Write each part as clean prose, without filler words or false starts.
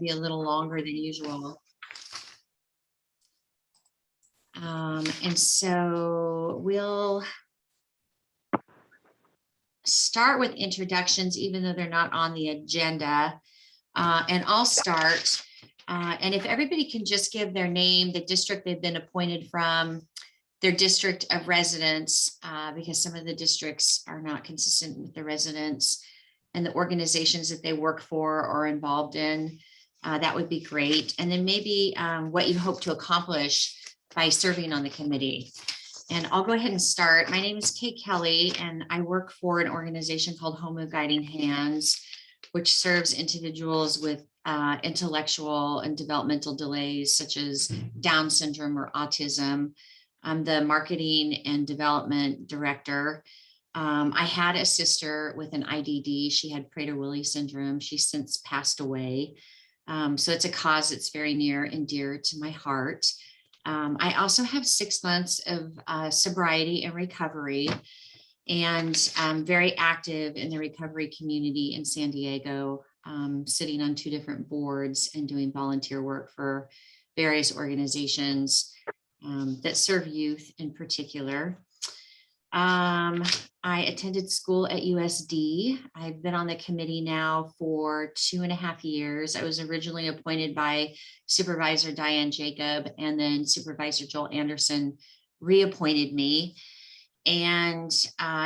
be a little longer than usual. And so we'll start with introductions, even though they're not on the agenda. And I'll start. And if everybody can just give their name, the district they've been appointed from, their district of residence, because some of the districts are not consistent with the residents, and the organizations that they work for or involved in, that would be great. And then maybe what you hope to accomplish by serving on the committee. And I'll go ahead and start. My name is Kay Kelly, and I work for an organization called Home of Guiding Hands, which serves individuals with intellectual and developmental delays, such as Down syndrome or autism. I'm the marketing and development director. I had a sister with an IDD. She had Prader-Willi syndrome. She's since passed away. So it's a cause that's very near and dear to my heart. I also have 6 months of sobriety and recovery, and I'm very active in the recovery community in San Diego, sitting on 2 different boards and doing volunteer work for various organizations that serve youth in particular. I attended school at USD. I've been on the committee now for 2.5 years. I was originally appointed by Supervisor Diane Jacob, and then Supervisor Joel Anderson reappointed me. And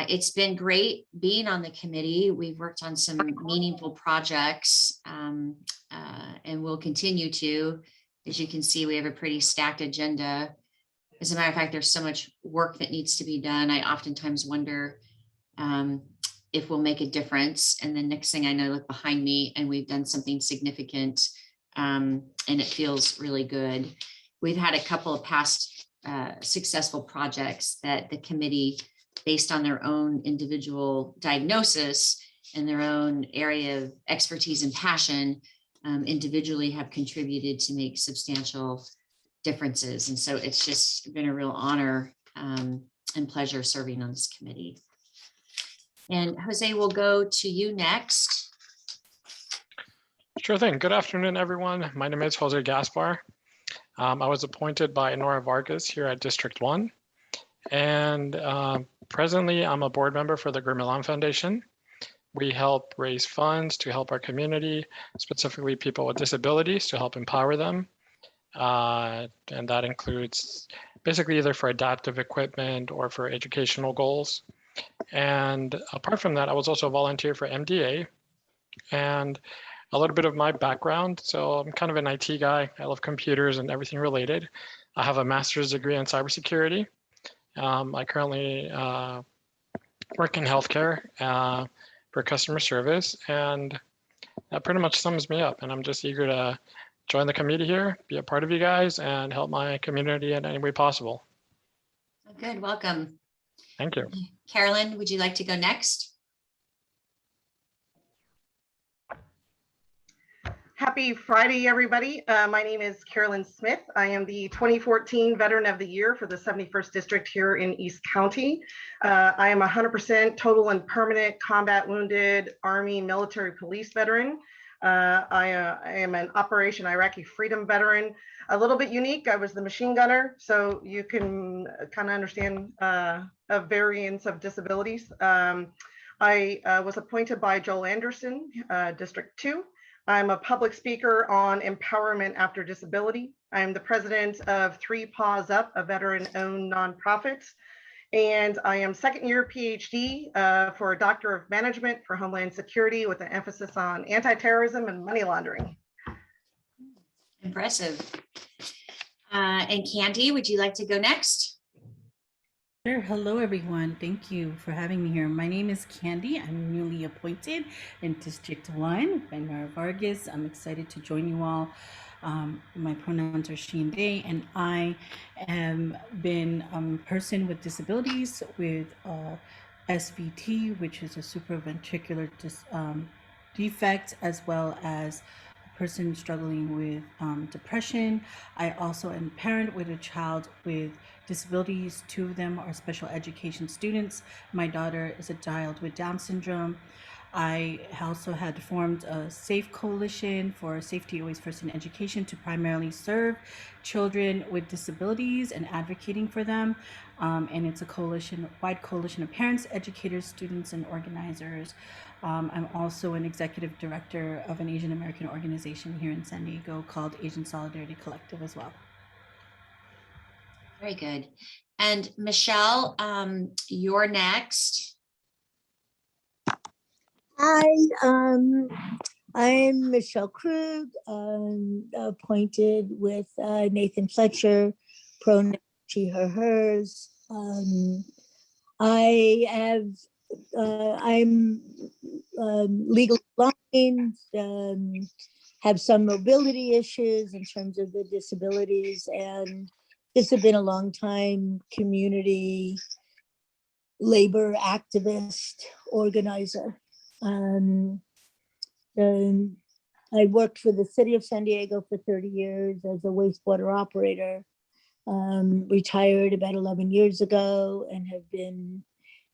it's been great being on the committee. We've worked on some meaningful projects, and we'll continue to. As you can see, we have a pretty stacked agenda. As a matter of fact, there's so much work that needs to be done. I oftentimes wonder if we'll make a difference. And then next thing I know, I look behind me and we've done something significant, and it feels really good. We've had a couple of past successful projects that the committee, based on their own individual diagnosis and their own area of expertise and passion, individually have contributed to make substantial differences. And so it's just been a real honor and pleasure serving on this committee. And Jose, we'll go to you next. Sure thing. Good afternoon, everyone. My name is Jose Gaspar. I was appointed by Nora Vargas here at District 1. And presently, I'm a board member for the Gurmilan Foundation. We help raise funds to help our community, specifically people with disabilities, to help empower them. And that includes basically either for adaptive equipment or for educational goals. And apart from that, I was also a volunteer for MDA. And a little bit of my background. So I'm kind of an IT guy. I love computers and everything related. I have a master's degree in cybersecurity. I currently work in healthcare for customer service, and that pretty much sums me up. And I'm just eager to join the committee here, be a part of you guys, and help my community in any way possible. Good, welcome. Thank you. Carolyn, would you like to go next? Happy Friday, everybody. My name is Carolyn Smith. I am the 2014 Veteran of the Year for the 71st District here in East County. I am 100% total and permanent combat wounded Army military police veteran. I am an Operation Iraqi Freedom veteran. A little bit unique, I was the machine gunner, so you can kind of understand a variance of disabilities. I was appointed by Joel Anderson, District 2. I'm a public speaker on empowerment after disability. I'm the president of 3 Paws Up, a veteran-owned nonprofit. And I am second-year PhD for a Doctor of Management for Homeland Security with an emphasis on anti-terrorism and money laundering. Impressive. And Candy, would you like to go next? Sure. Hello, everyone. Thank you for having me here. My name is Candy. I'm newly appointed in District 1 by Nora Vargas. I'm excited to join you all. My pronouns are she and they, and I am been a person with disabilities with SVT, which is a supraventricular defect, as well as a person struggling with depression. I also am a parent with a child with disabilities. 2 of them are special education students. My daughter is a child with Down syndrome. I also had formed a SAFE coalition for Safety Always First in Education to primarily serve children with disabilities and advocating for them. And it's a wide coalition of parents, educators, students, and organizers. I'm also an executive director of an Asian American organization here in San Diego called Asian Solidarity Collective as well. Very good. And Michelle, you're next. Hi, I'm Michelle Krug, appointed with Nathan Fletcher, pronoun she, her, hers. I'm legally blind, have some mobility issues in terms of the disabilities, and this has been a long time community labor activist organizer. I worked for the city of San Diego for 30 years as a wastewater operator, retired about 11 years ago, and have been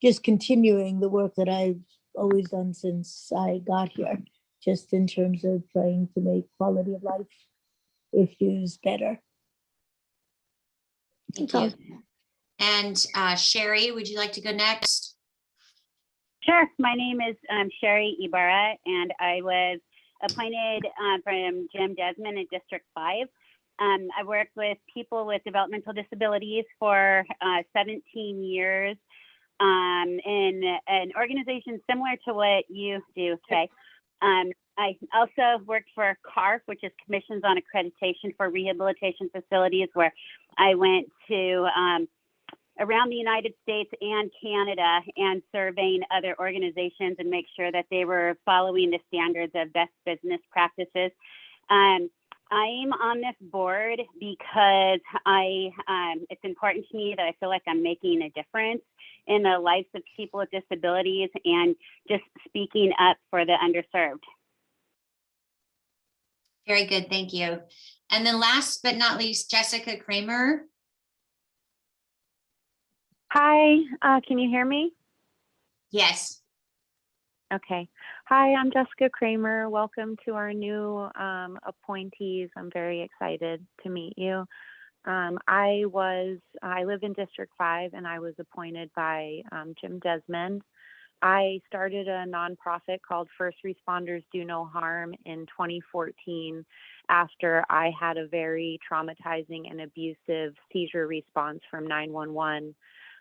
just continuing the work that I've always done since I got here, just in terms of trying to make quality of life issues better. Thank you. And Sherry, would you like to go next? Sure. My name is Sherry Ibarra, and I was appointed from Jim Desmond in District 5. I worked with people with developmental disabilities for 17 years in an organization similar to what you do, Kay. I also worked for CARF, which is Commissions on Accreditation for Rehabilitation Facilities, where I went to around the United States and Canada and surveying other organizations and make sure that they were following the standards of best business practices. I'm on this board because it's important to me that I feel like I'm making a difference in the lives of people with disabilities and just speaking up for the underserved. Very good, thank you. And then last but not least, Jessica Kramer. Hi, can you hear me? Yes. Okay. Hi, I'm Jessica Kramer. Welcome to our new appointees. I'm very excited to meet you. I live in District 5 and I was appointed by Jim Desmond. I started a nonprofit called First Responders Do No Harm in 2014 after I had a very traumatizing and abusive seizure response from 911.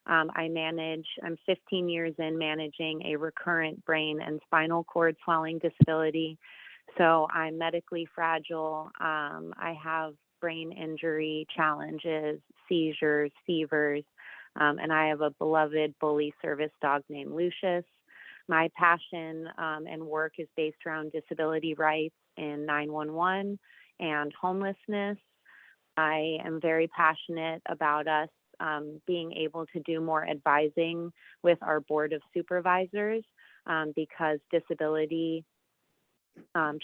I'm 15 years in managing a recurrent brain and spinal cord swelling disability. So I'm medically fragile. I have brain injury challenges, seizures, fevers, and I have a beloved bully service dog named Lucius. My passion and work is based around disability rights in 911 and homelessness. I am very passionate about us being able to do more advising with our board of supervisors because disability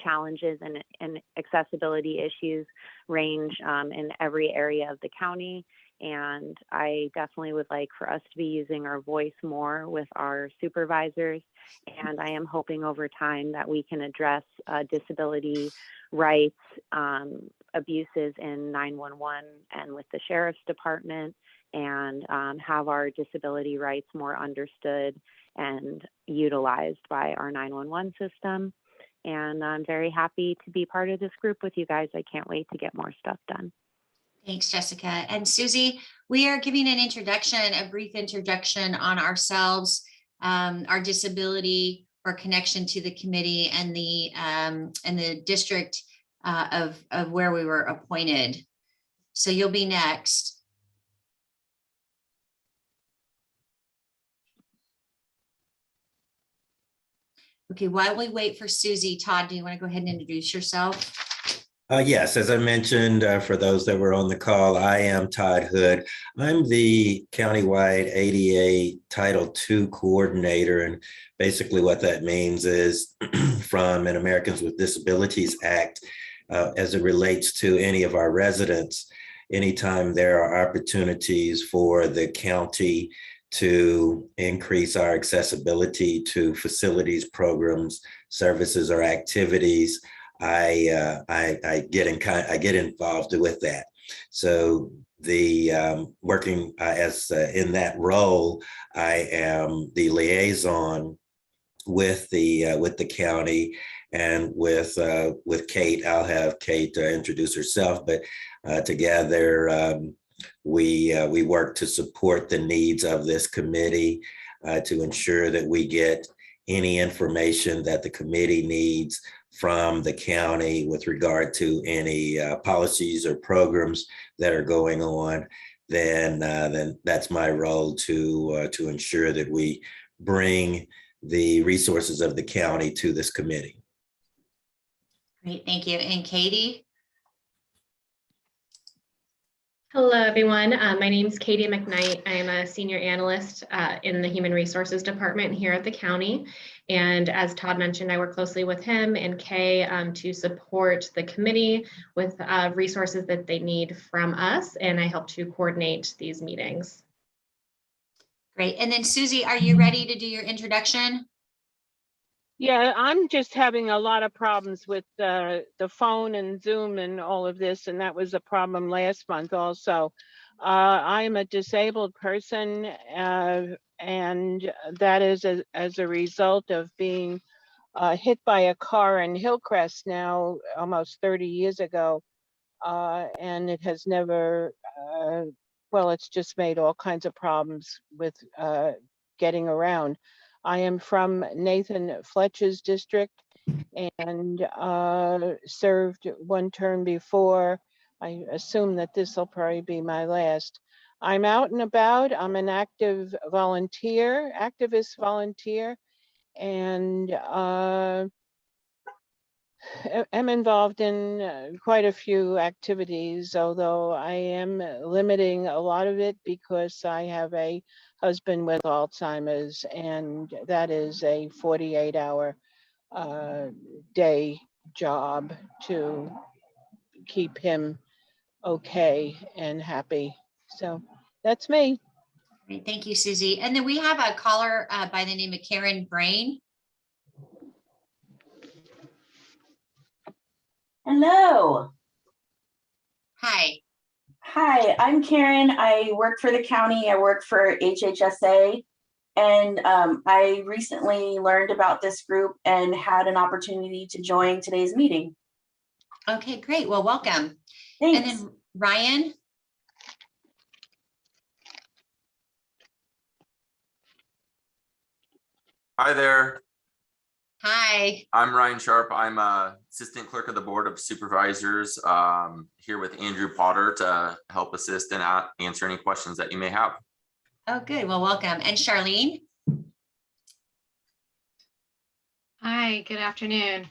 challenges and accessibility issues range in every area of the county. And I definitely would like for us to be using our voice more with our supervisors. And I am hoping over time that we can address disability rights abuses in 911 and with the sheriff's department, and have our disability rights more understood and utilized by our 911 system. And I'm very happy to be part of this group with you guys. I can't wait to get more stuff done. Thanks, Jessica. And Susie, we are giving an introduction, a brief introduction on ourselves, our disability, our connection to the committee, and the district of where we were appointed. So you'll be next. Okay, while we wait for Susie, Todd, do you want to go ahead and introduce yourself? Yes, as I mentioned, for those that were on the call, I am Todd Hood. I'm the countywide ADA Title II coordinator, and basically what that means is from an Americans with Disabilities Act, as it relates to any of our residents, anytime there are opportunities for the county to increase our accessibility to facilities, programs, services, or activities, I get involved with that. So the working as in that role, I am the liaison with the county, and with Kate. I'll have Kate introduce herself, but together we work to support the needs of this committee, to ensure that we get any information that the committee needs from the county with regard to any policies or programs that are going on. Then that's my role to ensure that we bring the resources of the county to this committee. Great, thank you. And Katie? Hello, everyone. My name is Katie Mcknight. I am a senior analyst in the Human Resources Department here at the county. And as Todd mentioned, I work closely with him and Kay to support the committee with resources that they need from us. And I help to coordinate these meetings. Great. And then Susie, are you ready to do your introduction? Yeah, I'm just having a lot of problems with the phone and Zoom and all of this, and that was a problem last month also. I'm a disabled person, and that is as a result of being hit by a car in Hillcrest now almost 30 years ago, and it has never, well, it's just made all kinds of problems with getting around. I am from Nathan Fletcher's district and served one term before. I assume that this will probably be my last. I'm out and about. I'm an activist volunteer, and am involved in quite a few activities, although I am limiting a lot of it because I have a husband with Alzheimer's, and that is a 48-hour day job to keep him okay and happy. So that's me. Great, thank you, Susie. And then we have a caller by the name of Karen Brain. Hello. Hi. Hi, I'm Karen. I work for the county. I work for HHSA. And I recently learned about this group and had an opportunity to join today's meeting. Okay, great. Well, welcome. Thanks. And then Ryan. Hi there. Hi. I'm Ryan Sharp. I'm Assistant Clerk of the Board of Supervisors, here with Andrew Potter to help assist and answer any questions that you may have. Oh, good. Well, welcome. And Charlene. Hi, good afternoon.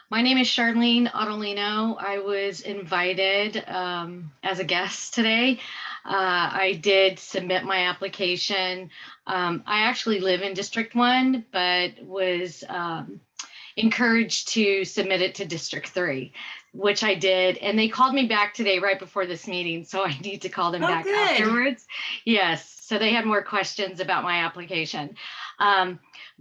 My name is Charlene Ottolino. I was invited as a guest today. I did submit my application. I actually live in District 1, but was encouraged to submit it to District 3, which I did. And they called me back today right before this meeting, so I need to call them back afterwards. Yes, so they had more questions about my application.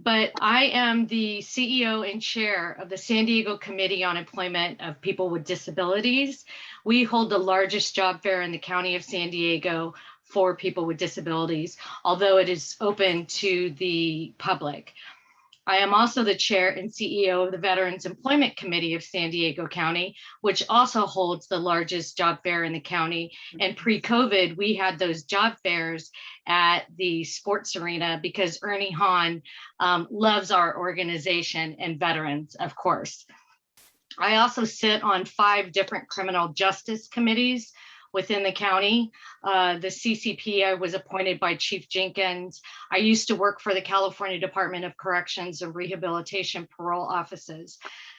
But I am the CEO and chair of the San Diego Committee on Employment of People with Disabilities. We hold the largest job fair in the county of San Diego for people with disabilities, although it is open to the public. I am also the chair and CEO of the Veterans Employment Committee of San Diego County, which also holds the largest job fair in the county. And pre-COVID, we had those job fairs at the sports arena because Ernie Hahn loves our organization and veterans, of course. I also sit on 5 different criminal justice committees within the county. The CCP, I was appointed by Chief Jenkins. I used to work for the California Department of Corrections and Rehabilitation Parole Offices.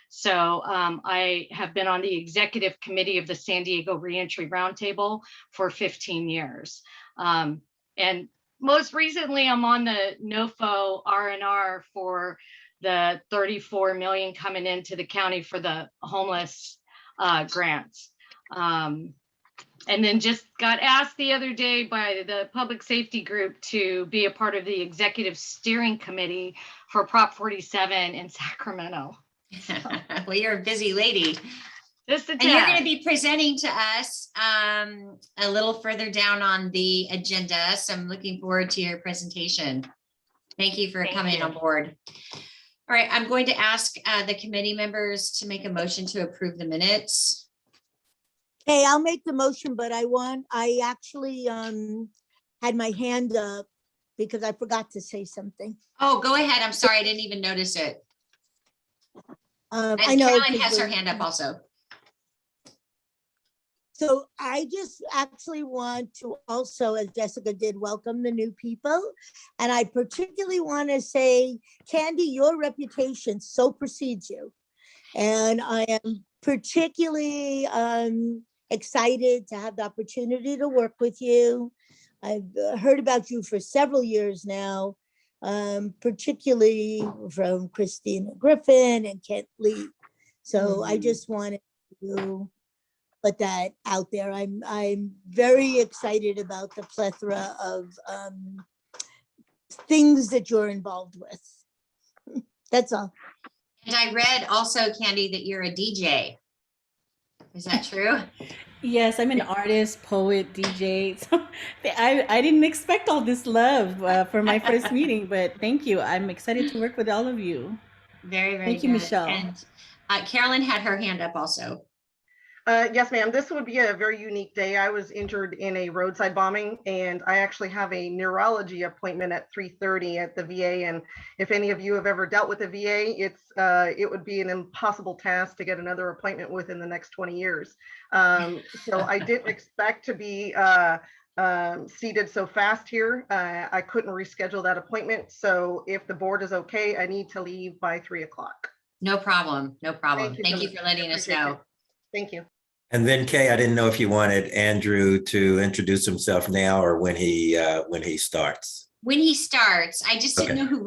So I have been on the executive committee of the San Diego Reentry Roundtable for 15 years. And most recently, I'm on the NOFO R&R for the 34 million coming into the county for the homeless grants. And then just got asked the other day by the public safety group to be a part of the executive steering committee for Prop 47 in Sacramento. Well, you're a busy lady. Just a And you're going to tad. be presenting to us a little further down on the agenda. So I'm looking forward to your presentation. Thank you for coming on board. All right, I'm going to ask the committee members to make a motion to approve the minutes. Okay, I'll make the motion, but I actually had my hand up because I forgot to say something. Oh, go ahead. I'm sorry. I didn't even notice it. I And know. Carolyn 'cause has her we're- hand up also. So I just actually want to also, as Jessica did, welcome the new people. And I particularly want to say, Candy, your reputation so precedes you. And I am particularly excited to have the opportunity to work with you. I've heard about you for several years now, particularly from Christina Griffin and Kent Lee. So I just wanted to put that out there. I'm very excited about the plethora of things that you're involved with. That's all. And I read also, Candy, that you're a DJ. Is that true? Yes, I'm an artist, poet, DJ. So I didn't expect all this love for my first meeting, but thank you. I'm excited to work with all of you. Very, very Thank you, good. Michelle. And Carolyn had her hand up also. Yes, ma'am. This would be a very unique day. I was injured in a roadside bombing, and I actually have a neurology appointment at 3:30 at the VA. And if any of you have ever dealt with the VA, it would be an impossible task to get another appointment within the next 20 years. So I didn't expect to be seated so fast here. I couldn't reschedule that appointment. So if the board is okay, I need to leave by 3 o'clock. No problem. No problem. Thank you so for much. letting us Appreciate know. it. Thank you. And then Kay, I didn't know if you wanted Andrew to introduce himself now or when he starts. When he starts, I just didn't Okay. know who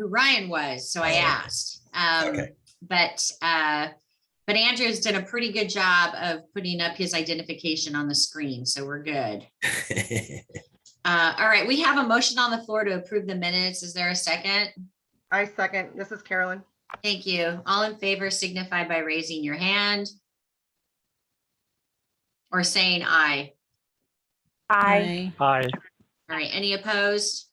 Ryan was, so I asked. Okay. But Andrew's done a pretty good job of putting up his identification on the screen, so we're good. All right, we have a motion on the floor to approve the minutes. Is there a second? I second. This is Carolyn. Thank you. All in favor signify by raising your hand or saying aye. Aye. Aye. All right, any opposed?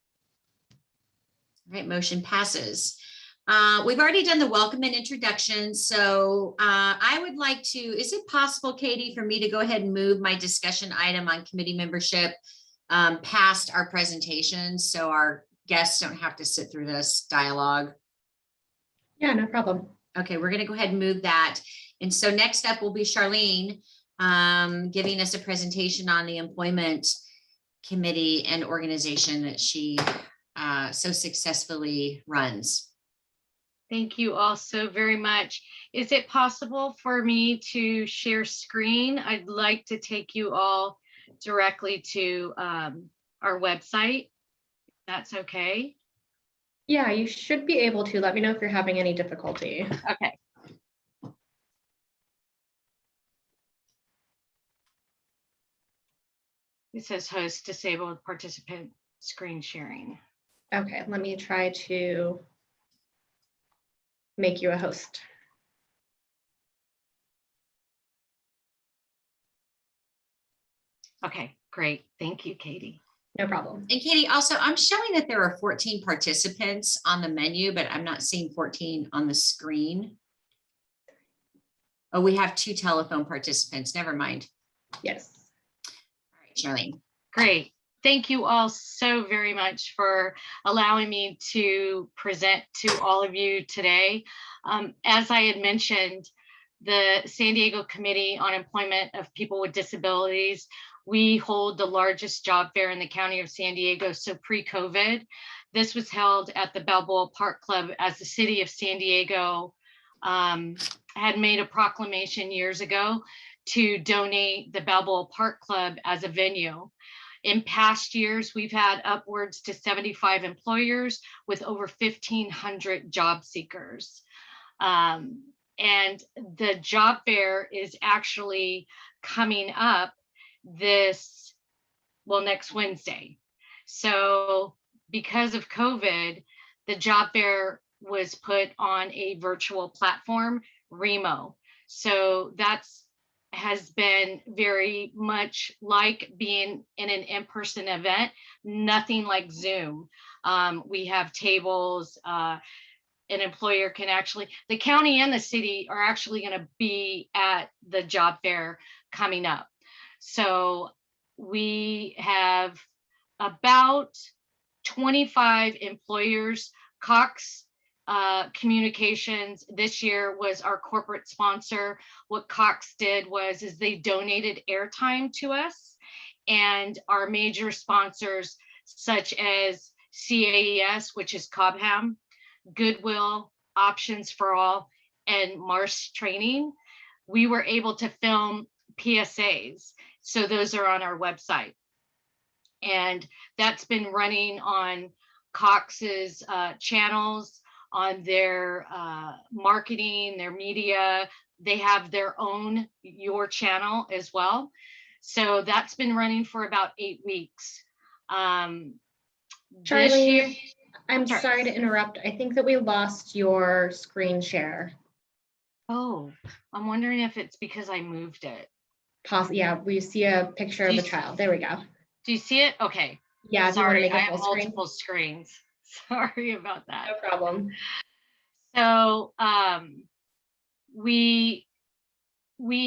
All right, motion passes. We've already done the welcome and introduction, so I would like to, is it possible, Katie, for me to go ahead and move my discussion item on committee membership past our presentations so our guests don't have to sit through this dialogue? Yeah, no problem. Okay, we're going to go ahead and move that. And so next up will be Charlene giving us a presentation on the employment committee and organization that she so successfully runs. Thank you all so very much. Is it possible for me to share screen? I'd like to take you all directly to our website. That's okay. Yeah, you should be able to. Let me know if you're having any difficulty. Okay. It says host disabled participant screen sharing. Okay, let me try to make you a host. Okay, great. Thank you, Katie. No problem. And Katie, also, I'm showing that there are 14 participants on the menu, but I'm not seeing 14 on the screen. Oh, we have 2 telephone participants. Never mind. Yes. All right, Charlene. Great. Thank you all so very much for allowing me to present to all of you today. As I had mentioned, the San Diego Committee on Employment of People with Disabilities, we hold the largest job fair in the county of San Diego. So pre-COVID, this was held at the Balboa Park Club as the city of San Diego had made a proclamation years ago to donate the Balboa Park Club as a venue. In past years, we've had upwards to 75 employers with over 1,500 job seekers. And the job fair is actually coming up next Wednesday. So because of COVID, the job fair was put on a virtual platform, Remo. So has been very much like being in an in-person event, nothing like Zoom. We have tables, an employer can actually, the county and the city are actually going to be at the job fair coming up. So we have about 25 employers. Cox Communications this year was our corporate sponsor. What Cox did was they donated airtime to us, and our major sponsors such as CAES, which is Cobham, Goodwill, Options for All, and Marsh Training, we were able to film PSAs. So those are on our website. And that's been running on Cox's channels, on their marketing, their media. They have their own Your Channel as well. So that's been running for about 8 weeks. Charlene, I'm sorry to interrupt. I think that we lost your screen share. Oh, I'm wondering if it's because I moved it. Yeah, we see a picture of a child. There we go. Do you see it? Okay. Yeah, sorry, I I have multiple screens. Sorry about that. No problem. So we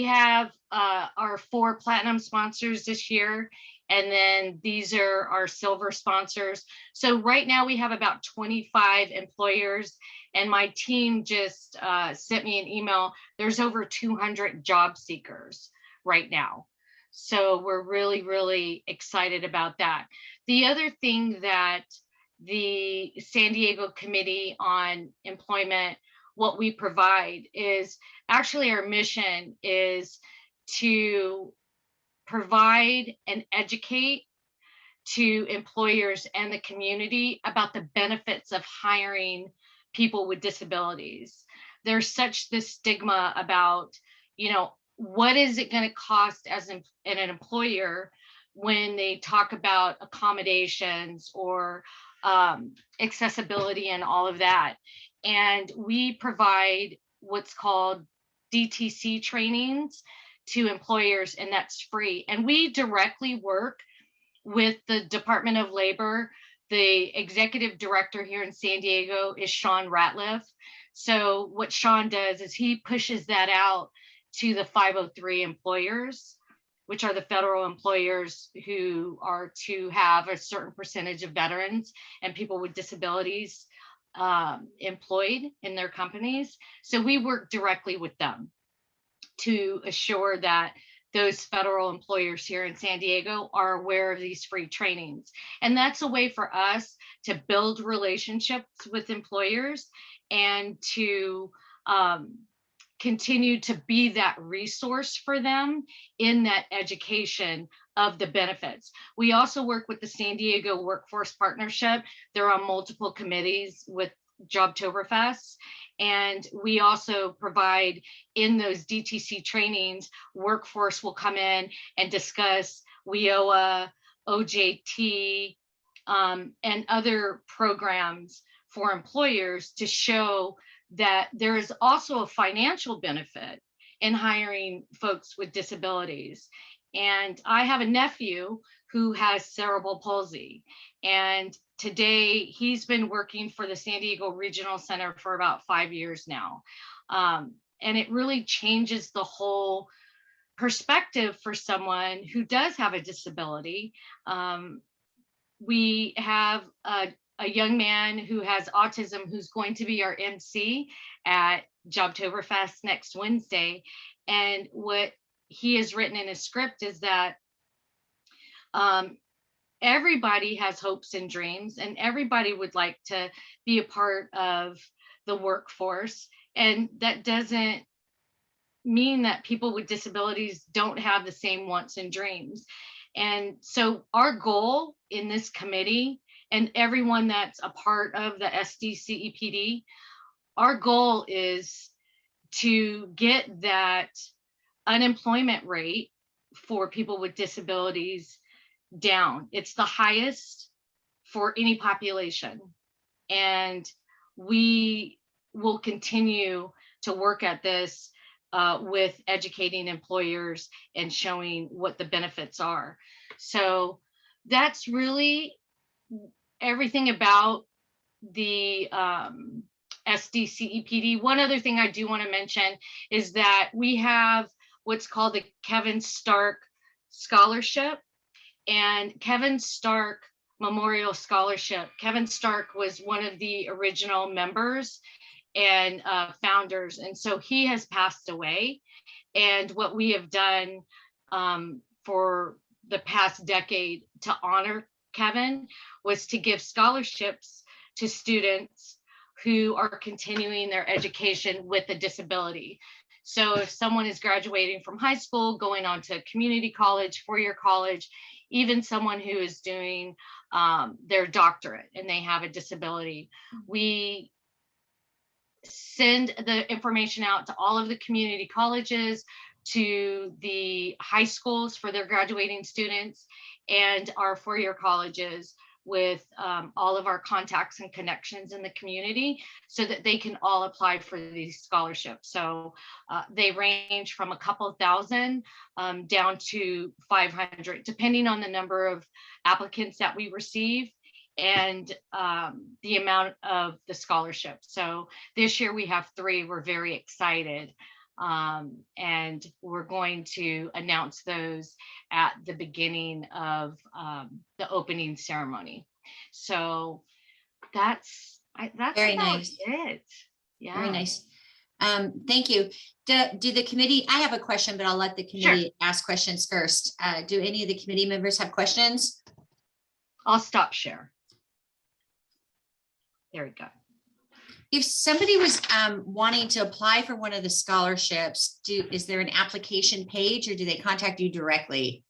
have our 4 platinum sponsors this year, and then these are our silver sponsors. So right now we have about 25 employers, and my team just sent me an email. There's over 200 job seekers right now. So we're really, really excited about that. The other thing that the San Diego Committee on Employment, what we provide is actually our mission is to provide and educate to employers and the community about the benefits of hiring people with disabilities. There's such this stigma about, what is it going to cost as an employer when they talk about accommodations or accessibility and all of that. And we provide what's called DTC trainings to employers, and that's free. And we directly work with the Department of Labor. The executive director here in San Diego is Sean Ratliff. So what Sean does is he pushes that out to the 503 employers, which are the federal employers who are to have a certain percentage of veterans and people with disabilities employed in their companies. So we work directly with them to assure that those federal employers here in San Diego are aware of these free trainings. And that's a way for us to build relationships with employers and to continue to be that resource for them in that education of the benefits. We also work with the San Diego Workforce Partnership. They're on multiple committees with Jobtoberfest. And we also provide in those DTC trainings, workforce will come in and discuss WIOA, OJT, and other programs for employers to show that there is also a financial benefit in hiring folks with disabilities. And I have a nephew who has cerebral palsy. And today he's been working for the San Diego Regional Center for about 5 years now. And it really changes the whole perspective for someone who does have a disability. We have a young man who has autism who's going to be our MC at Jobtoberfest next Wednesday. And what he has written in his script is that everybody has hopes and dreams, and everybody would like to be a part of the workforce. And that doesn't mean that people with disabilities don't have the same wants and dreams. And so our goal in this committee and everyone that's a part of the SDCEPD, our goal is to get that unemployment rate for people with disabilities down. It's the highest for any population. And we will continue to work at this with educating employers and showing what the benefits are. So that's really everything about the SDCEPD. One other thing I do want to mention is that we have what's called the Kevin Stark Scholarship and Kevin Stark Memorial Scholarship. Kevin Stark was one of the original members and founders, and so he has passed away. And what we have done for the past decade to honor Kevin was to give scholarships to students who are continuing their education with a disability. So if someone is graduating from high school, going on to community college, four-year college, even someone who is doing their doctorate and they have a disability, we send the information out to all of the community colleges, to the high schools for their graduating students, and our four-year colleges with all of our contacts and connections in the community so that they can all apply for these scholarships. So they range from a couple thousand down to 500, depending on the number of applicants that we receive and the amount of the scholarship. So this year we have 3. We're very excited. And we're going to announce those at the beginning of the opening ceremony. So that's Very about nice. it. Yeah. Very nice. Thank you. Do the committee, I have a question, but I'll let the committee ask questions first. Do any of the committee members have questions? I'll stop share. There we go. If somebody was wanting to apply for one of the scholarships, is there an application page or do they contact you directly?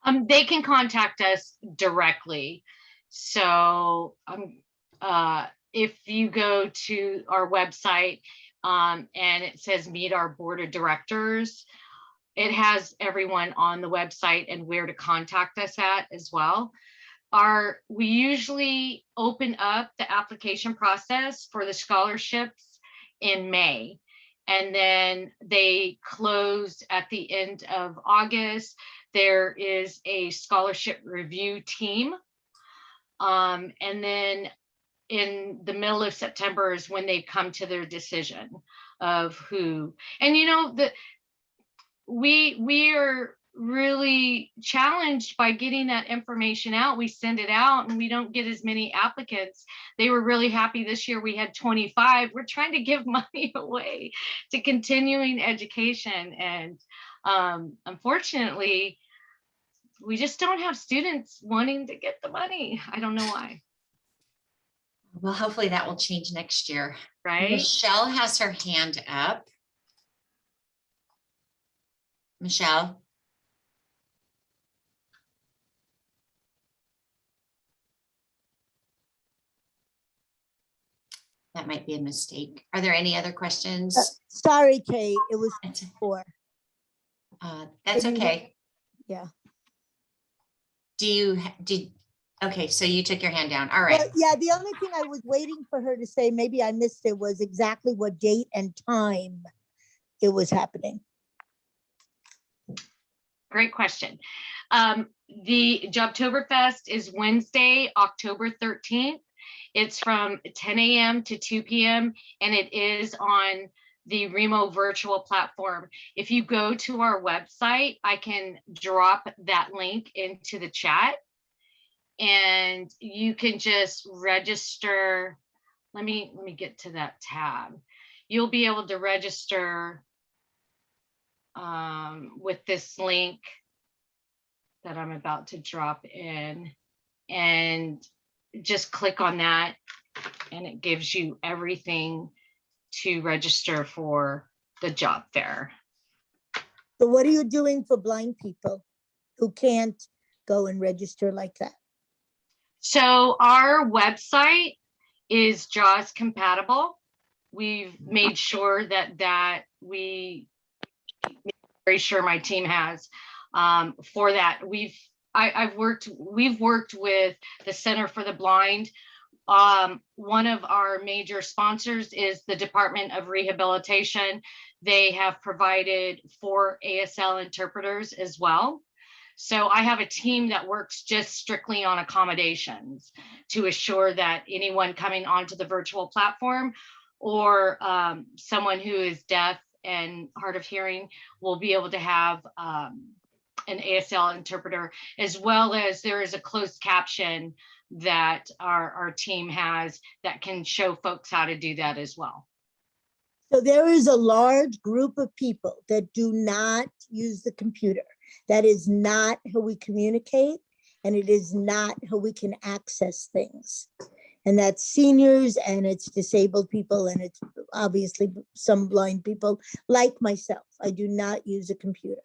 They can contact us directly. So if you go to our website and it says meet our board of directors, it has everyone on the website and where to contact us at as well. We usually open up the application process for the scholarships in May, and then they close at the end of August. There is a scholarship review team. And then in the middle of September is when they come to their decision of who. And you know, we are really challenged by getting that information out. We send it out and we don't get as many applicants. They were really happy this year. We had 25. We're trying to give money away to continuing education. And unfortunately, we just don't have students wanting to get the money. I don't know why. Well, hopefully that will change next year. Right? Michelle has her hand up. Michelle. That might be a mistake. Are there any other questions? Sorry, Kate, it was 4. That's okay. Yeah. Okay, so you took your hand down. All right. Well, yeah, the only thing I was waiting for her to say, maybe I missed it, was exactly what date and time it was happening. Great question. The Jobtoberfest is Wednesday, October 13th. It's from 10 a.m. to 2 p.m. and it is on the Remo virtual platform. If you go to our website, I can drop that link into the chat and you can just register. Let me get to that tab. You'll be able to register with this link that I'm about to drop in, and just click on that and it gives you everything to register for the job fair. So what are you doing for blind people who can't go and register like that? So our website is JAWS compatible. We've made sure that we make very sure my team has for that. We've worked with the Center for the Blind. One of our major sponsors is the Department of Rehabilitation. They have provided 4 ASL interpreters as well. So I have a team that works just strictly on accommodations to assure that anyone coming onto the virtual platform or someone who is deaf and hard of hearing will be able to have an ASL interpreter, as well as there is a closed caption that our team has that can show folks how to do that as well. So there is a large group of people that do not use the computer. That is not how we communicate, and it is not how we can access things. And that's seniors, and it's disabled people, and it's obviously some blind people like myself. I do not use a computer.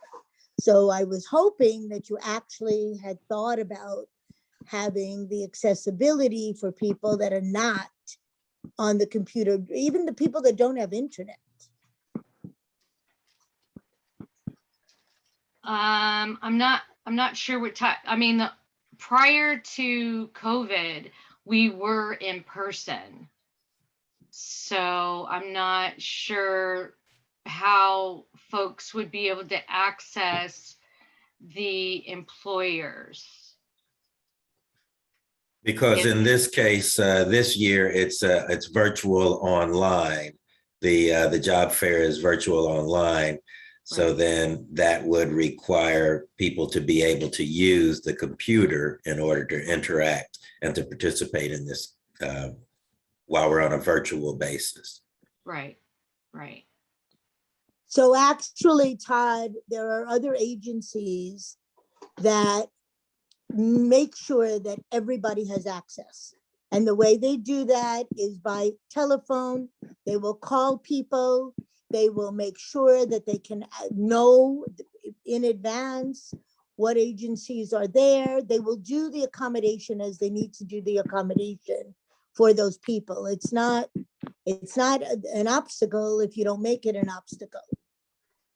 So I was hoping that you actually had thought about having the accessibility for people that are not on the computer, even the people that don't have internet. I'm not sure what time. I mean, prior to COVID, we were in person. So I'm not sure how folks would be able to access the employers. Because in this case, this year, it's virtual online. The job fair is virtual online. So Right. then that would require people to be able to use the computer in order to interact and to participate in this while we're on a virtual basis. Right, right. So actually, Todd, there are other agencies that make sure that everybody has access. And the way they do that is by telephone. They will call people. They will make sure that they can know in advance what agencies are there. They will do the accommodation as they need to do the accommodation for those people. It's not an obstacle if you don't make it an obstacle.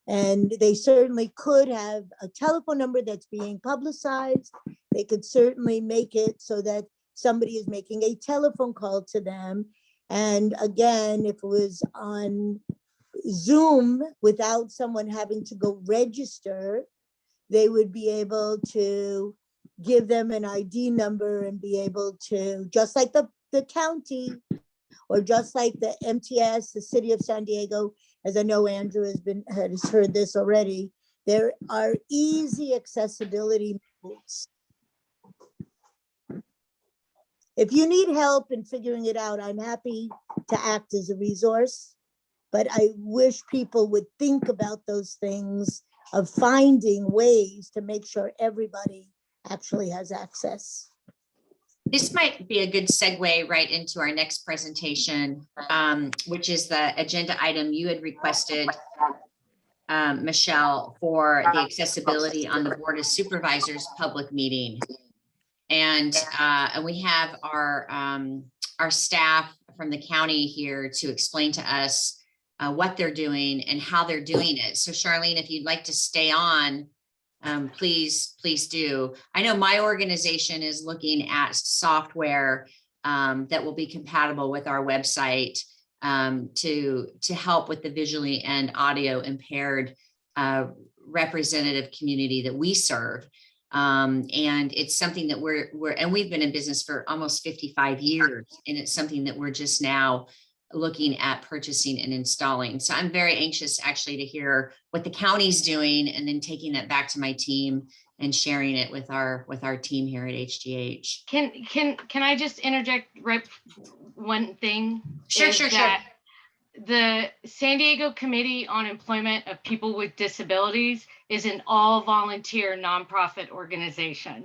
And they certainly could have a telephone number that's being publicized. They could certainly make it so that somebody is making a telephone call to them. And again, if it was on Zoom without someone having to go register, they would be able to give them an ID number and be able to, just like the county, or just like the MTS, the city of San Diego, as I know Andrew has heard this already, there are easy accessibility tools. If you need help in figuring it out, I'm happy to act as a resource, but I wish people would think about those things of finding ways to make sure everybody actually has access. This might be a good segue right into our next presentation, which is the agenda item you had requested, Michelle, for the accessibility on the Board of Supervisors public meeting. And we have our staff from the county here to explain to us what they're doing and how they're doing it. So Charlene, if you'd like to stay on, please do. I know my organization is looking at software that will be compatible with our website to help with the visually and audio impaired representative community that we serve. And it's something that we've been in business for almost 55 years, and it's something that we're just now looking at purchasing and installing. So I'm very anxious actually to hear what the county's doing, and then taking that back to my team and sharing it with our team here at HGH. Can I just interject right one thing? Sure. The San Diego Committee on Employment of People with Disabilities is an all volunteer nonprofit organization.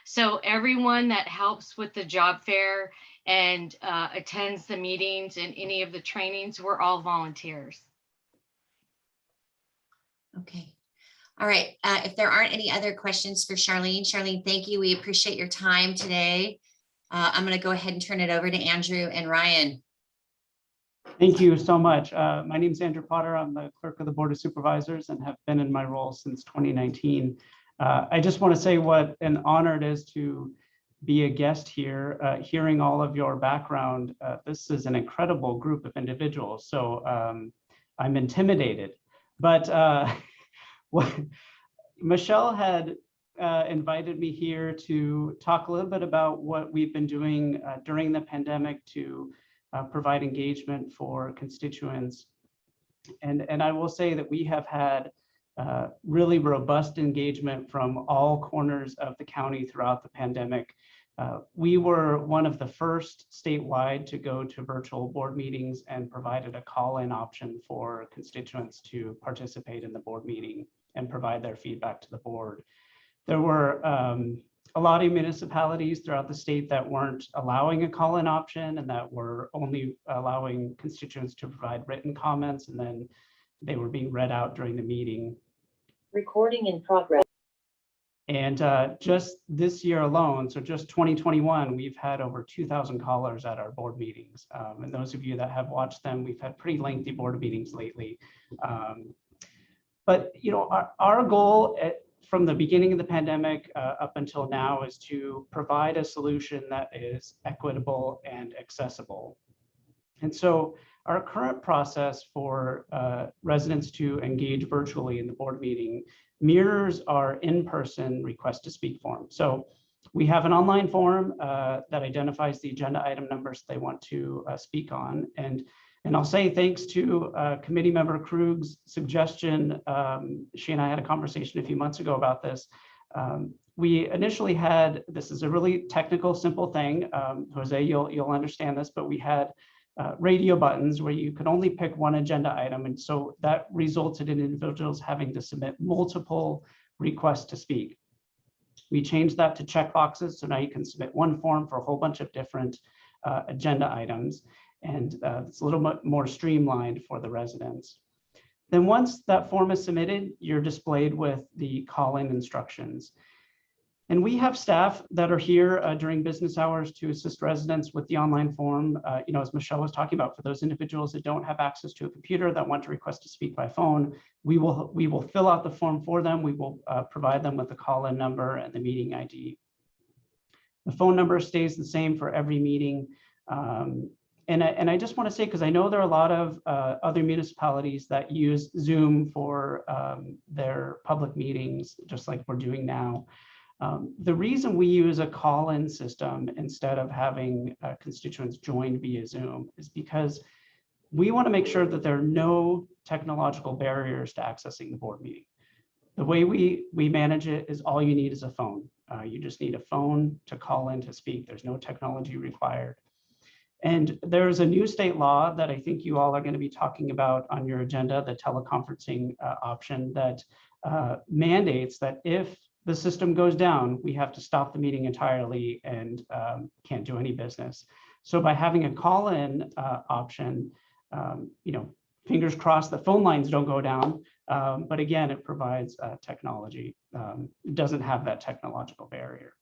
So everyone that helps with the job fair and attends the meetings and any of the trainings, we're all volunteers. Okay. All right. If there aren't any other questions for Charlene, thank you. We appreciate your time today. I'm going to go ahead and turn it over to Andrew and Ryan. Thank you so much. My name is Andrew Potter. I'm the clerk of the Board of Supervisors and have been in my role since 2019. I just want to say what an honor it is to be a guest here, hearing all of your background. This is an incredible group of individuals, so I'm intimidated. But Michelle had invited me here to talk a little bit about what we've been doing during the pandemic to provide engagement for constituents. And I will say that we have had really robust engagement from all corners of the county throughout the pandemic. We were one of the first statewide to go to virtual board meetings and provided a call-in option for constituents to participate in the board meeting and provide their feedback to the board. There were a lot of municipalities throughout the state that weren't allowing a call-in option and that were only allowing constituents to provide written comments, and then they were being read out during the meeting. Recording in progress. And just this year alone, so just 2021, we've had over 2,000 callers at our board meetings. And those of you that have watched them, we've had pretty lengthy board meetings lately. But you know, our goal from the beginning of the pandemic up until now is to provide a solution that is equitable and accessible. And so our current process for residents to engage virtually in the board meeting mirrors our in-person request to speak form. So we have an online form that identifies the agenda item numbers they want to speak on. And I'll say thanks to committee member Krug's suggestion. She and I had a conversation a few months ago about this. We initially had, this is a really technical, simple thing. Jose, you'll understand this, but we had radio buttons where you could only pick one agenda item. And so that resulted in individuals having to submit multiple requests to speak. We changed that to checkboxes. So now you can submit one form for a whole bunch of different agenda items. And it's a little bit more streamlined for the residents. Then once that form is submitted, you're displayed with the call-in instructions. And we have staff that are here during business hours to assist residents with the online form. You know, as Michelle was talking about, for those individuals that don't have access to a computer that want to request to speak by phone, we will fill out the form for them. We will provide them with the call-in number and the meeting ID. The phone number stays the same for every meeting. And I just want to say, because I know there are a lot of other municipalities that use Zoom for their public meetings, just like we're doing now. The reason we use a call-in system instead of having constituents join via Zoom is because we want to make sure that there are no technological barriers to accessing the board meeting. The way we manage it is all you need is a phone. You just need a phone to call in to speak. There's no technology required. And there's a new state law that I think you all are going to be talking about on your agenda, the teleconferencing option, that mandates that if the system goes down, we have to stop the meeting entirely and can't do any business. So by having a call-in option, you know, fingers crossed the phone lines don't go down. But again, it provides technology. It doesn't have that technological barrier.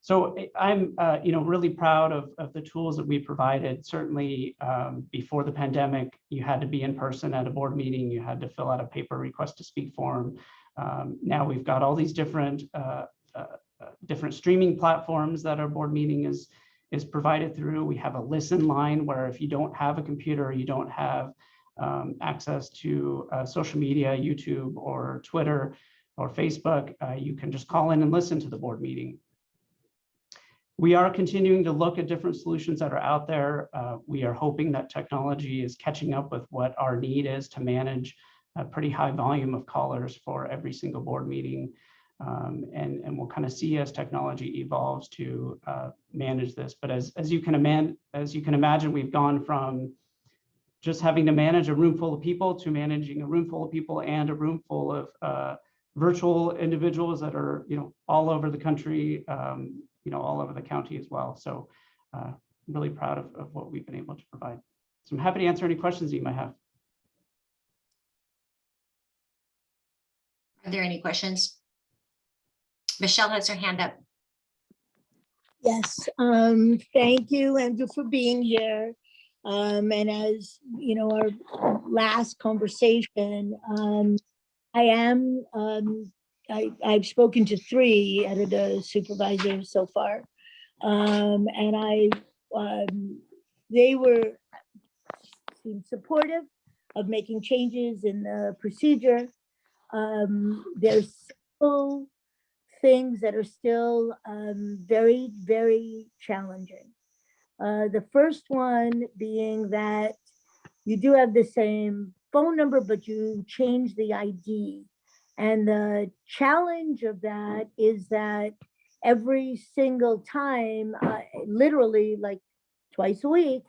So I'm, you know, really proud of the tools that we provided. Certainly before the pandemic, you had to be in person at a board meeting. You had to fill out a paper request to speak form. Now we've got all these different streaming platforms that our board meeting is provided through. We have a listen line where if you don't have a computer, you don't have access to social media, YouTube or Twitter or Facebook, you can just call in and listen to the board meeting. We are continuing to look at different solutions that are out there. We are hoping that technology is catching up with what our need is to manage a pretty high volume of callers for every single board meeting. And we'll kind of see as technology evolves to manage this. But as you can imagine, we've gone from just having to manage a room full of people to managing a room full of people and a room full of virtual individuals that are, you know, all over the country, you know, all over the county as well. So I'm really proud of what we've been able to provide. So I'm happy to answer any questions that you might have. Are there any questions? Michelle has her hand up. Yes, thank you, Andrew, for being here. And as you know, our last conversation, I've spoken to 3 editor supervisors so far. And they seemed supportive of making changes in the procedure. There's still things that are still very, very challenging. The first one being that you do have the same phone number, but you change the ID. And the challenge of that is that every single time, literally like twice a week,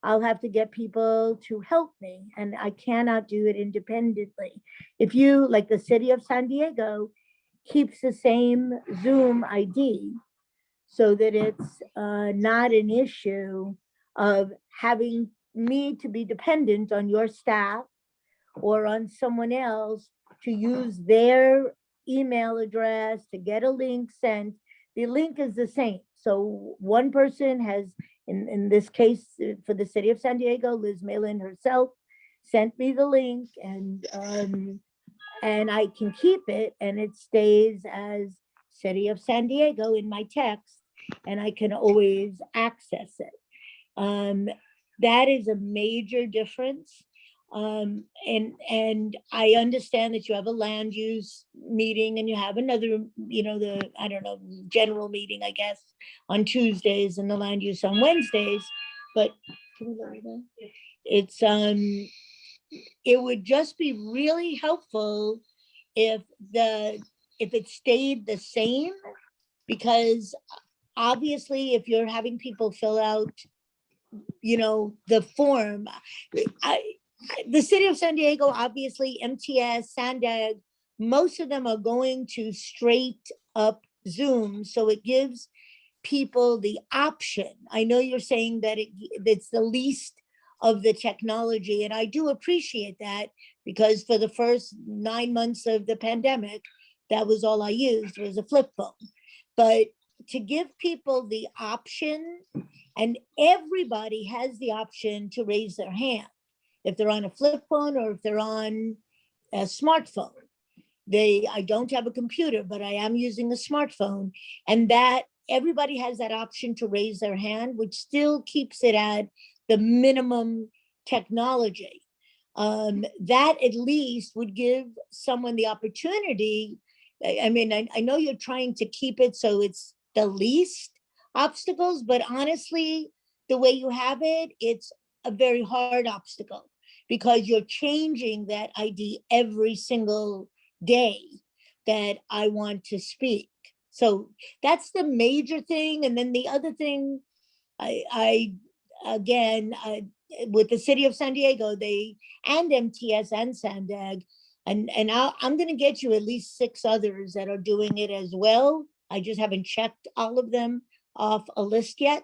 I'll have to get people to help me, and I cannot do it independently. If you, like the city of San Diego, keeps the same Zoom ID so that it's not an issue of having me to be dependent on your staff or on someone else to use their email address to get a link sent. The link is the same. So one person has, in this case, for the city of San Diego, Liz Malin herself sent me the link, and I can keep it, and it stays as City of San Diego in my text, and I can always access it. That is a major difference. And I understand that you have a land use meeting and you have another, general meeting, I guess, on Tuesdays and the land use on Wednesdays, but it's, it would just be really helpful if it stayed the same, because obviously if you're having people fill out, the form, the city of San Diego, obviously MTS, Sandag, most of them are going to straight up Zoom. So it gives people the option. I know you're saying that it's the least of the technology, and I do appreciate that, because for the first 9 months of the pandemic, that was all I used, was a flip phone. But to give people the option, and everybody has the option to raise their hand, if they're on a flip phone or if they're on a smartphone. I don't have a computer, but I am using a smartphone, and that everybody has that option to raise their hand, which still keeps it at the minimum technology. That at least would give someone the opportunity. I mean, I know you're trying to keep it so it's the least obstacles, but honestly, the way you have it, it's a very hard obstacle, because you're changing that ID every single day that I want to speak. So that's the major thing. And then the other thing, again, with the city of San Diego, and MTS and Sandag, and I'm going to get you at least 6 others that are doing it as well. I just haven't checked all of them off a list yet,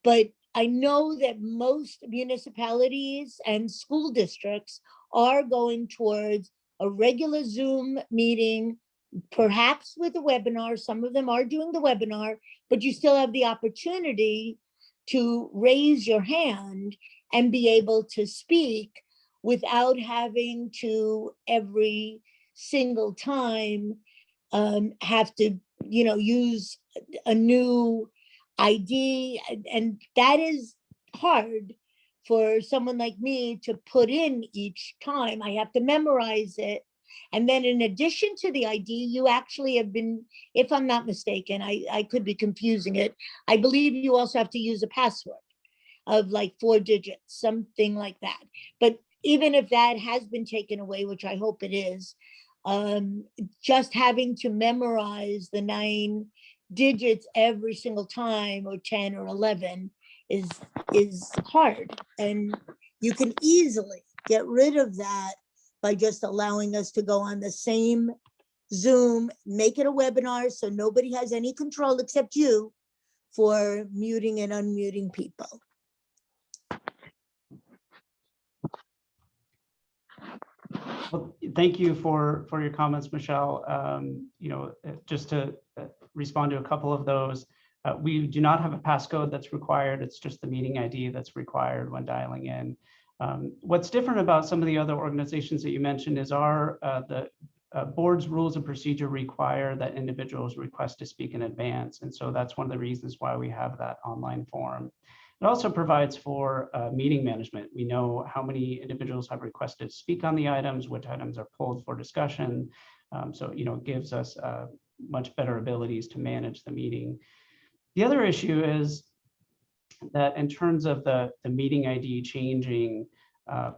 but I know that most municipalities and school districts are going towards a regular Zoom meeting, perhaps with a webinar. Some of them are doing the webinar, but you still have the opportunity to raise your hand and be able to speak without having to every single time have to, use a new ID. And that is hard for someone like me to put in each time. I have to memorize it. And then in addition to the ID, you actually have been, if I'm not mistaken, I could be confusing it, I believe you also have to use a password of like 4 digits, something like that. But even if that has been taken away, which I hope it is, just having to memorize the 9 digits every single time, or 10 or 11, is hard. And you can easily get rid of that by just allowing us to go on the same Zoom, make it a webinar so nobody has any control except you for muting and unmuting people. Well, thank you for your comments, Michelle. Just to respond to a couple of those, We do not have a passcode that's required. It's just the meeting ID that's required when dialing in. What's different about some of the other organizations that you mentioned is the board's rules and procedure require that individuals request to speak in advance. And so that's one of the reasons why we have that online form. It also provides for meeting management. We know how many individuals have requested to speak on the items, which items are pulled for discussion. So, it gives us much better abilities to manage the meeting. The other issue is that in terms of the meeting ID changing,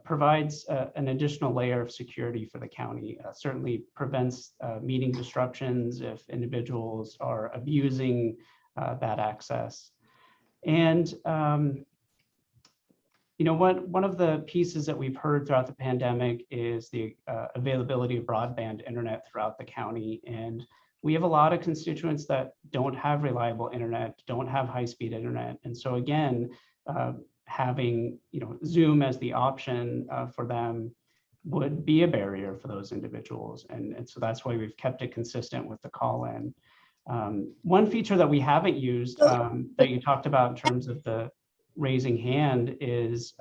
provides an additional layer of security for the county. Certainly prevents meeting disruptions if individuals are abusing that access. And one of the pieces that we've heard throughout the pandemic is the availability of broadband internet throughout the county. And we have a lot of constituents that don't have reliable internet, don't have high-speed internet. And so again, having Zoom as the option for them would be a barrier for those individuals. And so that's why we've kept it consistent with the call-in. One feature that we haven't used that you talked about in terms of the raising hand is,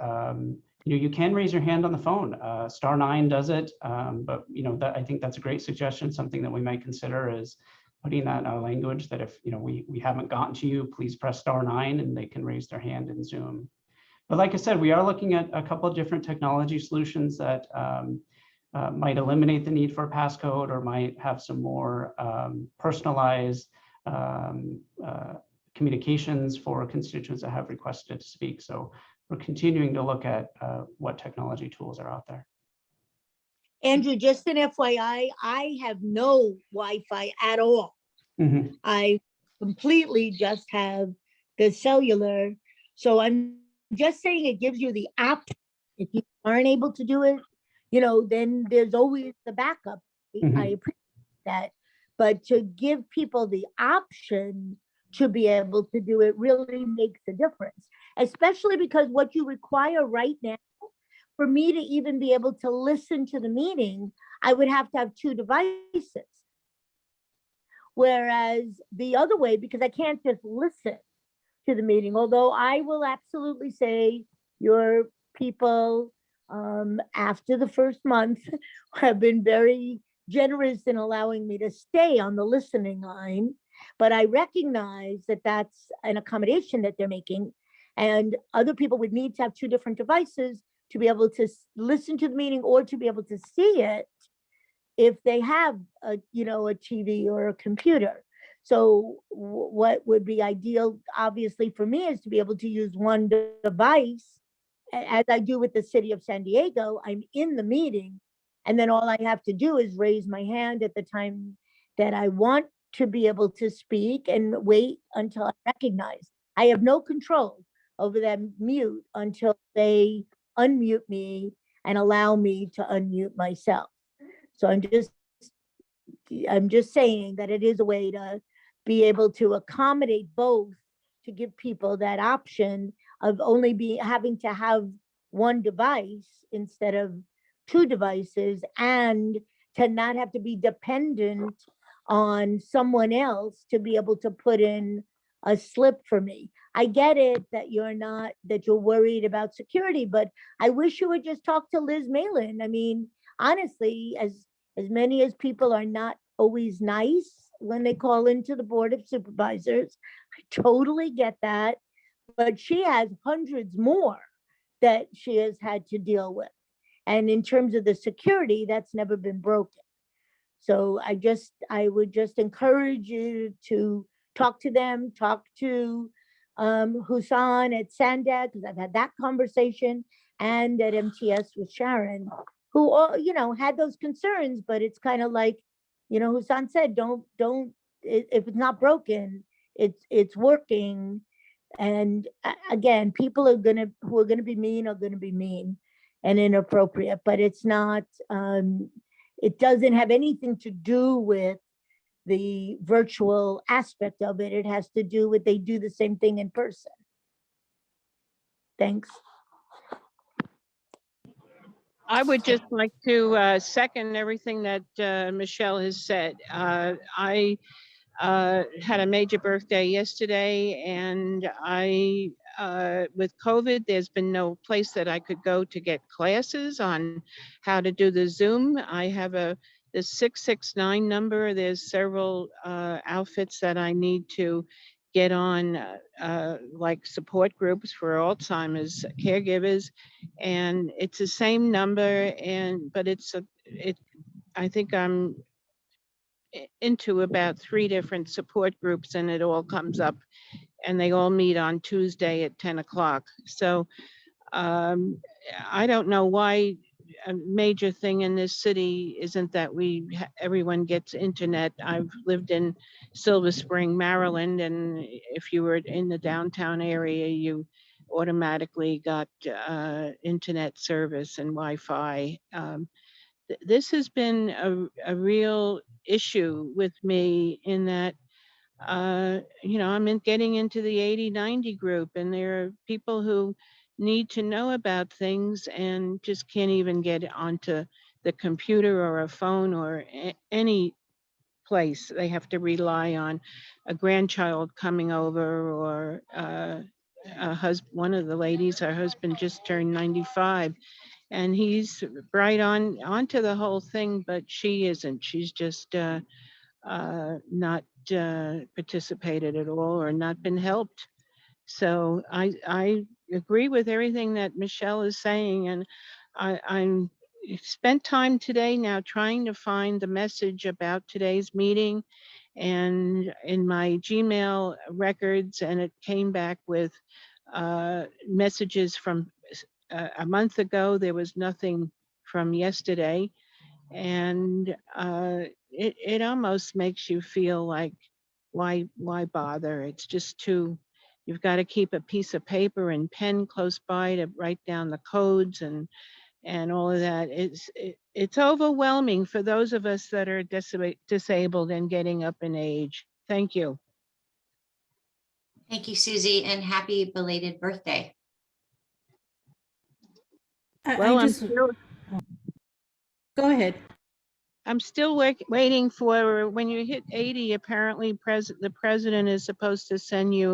you can raise your hand on the phone. *9 does it, but I think that's a great suggestion. Something that we might consider is putting that in our language that if we haven't gotten to you, please press *9 and they can raise their hand in Zoom. But like I said, we are looking at a couple of different technology solutions that might eliminate the need for a passcode or might have some more personalized communications for constituents that have requested to speak. So we're continuing to look at what technology tools are out there. Andrew, just an FYI, I have no Wi-Fi at all. Mm-hmm. I completely just have the cellular. So I'm just saying it gives you the option. If you aren't able to do it, then there's always the backup. Mm-hmm. I appreciate that. But to give people the option to be able to do it really makes a difference, especially because what you require right now, for me to even be able to listen to the meeting, I would have to have 2 devices. Whereas the other way, because I can't just listen to the meeting, although I will absolutely say your people after the first month have been very generous in allowing me to stay on the listening line. But I recognize that that's an accommodation that they're making, and other people would need to have 2 different devices to be able to listen to the meeting or to be able to see it if they have a TV or a computer. So what would be ideal, obviously, for me is to be able to use one device, as I do with the city of San Diego. I'm in the meeting, and then all I have to do is raise my hand at the time that I want to be able to speak and wait until I recognize. I have no control over that mute until they unmute me and allow me to unmute myself. So I'm just saying that it is a way to be able to accommodate both, to give people that option of only having to have one device instead of 2 devices, and to not have to be dependent on someone else to be able to put in a slip for me. I get it that you're worried about security, but I wish you would just talk to Liz Malin. I mean, honestly, as many as people are not always nice when they call into the Board of Supervisors, I totally get that, but she has hundreds more that she has had to deal with. And in terms of the security, that's never been broken. So I would just encourage you to talk to them, talk to Husan at Sandag, because I've had that conversation, and at MTS with Sharon, who all, had those concerns, but it's kind of like, Husan said, don't, if it's not broken, it's working. And again, people who are gonna be mean are gonna be mean and inappropriate, but it's not, it doesn't have anything to do with the virtual aspect of it. It has to do with, they do the same thing in person. Thanks. I would just like to second everything that Michelle has said. I had a major birthday yesterday, and with COVID, there's been no place that I could go to get classes on how to do the Zoom. I have the 669 number. There's several outfits that I need to get on, like support groups for Alzheimer's caregivers, and it's the same number, but I think I'm into about 3 different support groups, and it all comes up, and they all meet on Tuesday at 10 o'clock. So I don't know why a major thing in this city isn't that everyone gets internet. I've lived in Silver Spring, Maryland, and if you were in the downtown area, you automatically got internet service and Wi-Fi. This has been a real issue with me in that, I'm getting into the 80-90 group, and there are people who need to know about things and just can't even get onto the computer or a phone or any place. They have to rely on a grandchild coming over, or one of the ladies, her husband just turned 95, and he's right onto the whole thing, but she isn't. She's just not participated at all or not been helped. So I agree with everything that Michelle is saying, and I'm spent time today now trying to find the message about today's meeting and in my Gmail records, and it came back with messages from a month ago. There was nothing from yesterday, and it almost makes you feel like, why bother? It's just you've got to keep a piece of paper and pen close by to write down the codes and all of that. It's overwhelming for those of us that are disabled and getting up in age. Thank you. Thank you, Susie, and happy belated birthday. Well, Go ahead. I'm still waiting for, when you hit 80, apparently the president is supposed to send you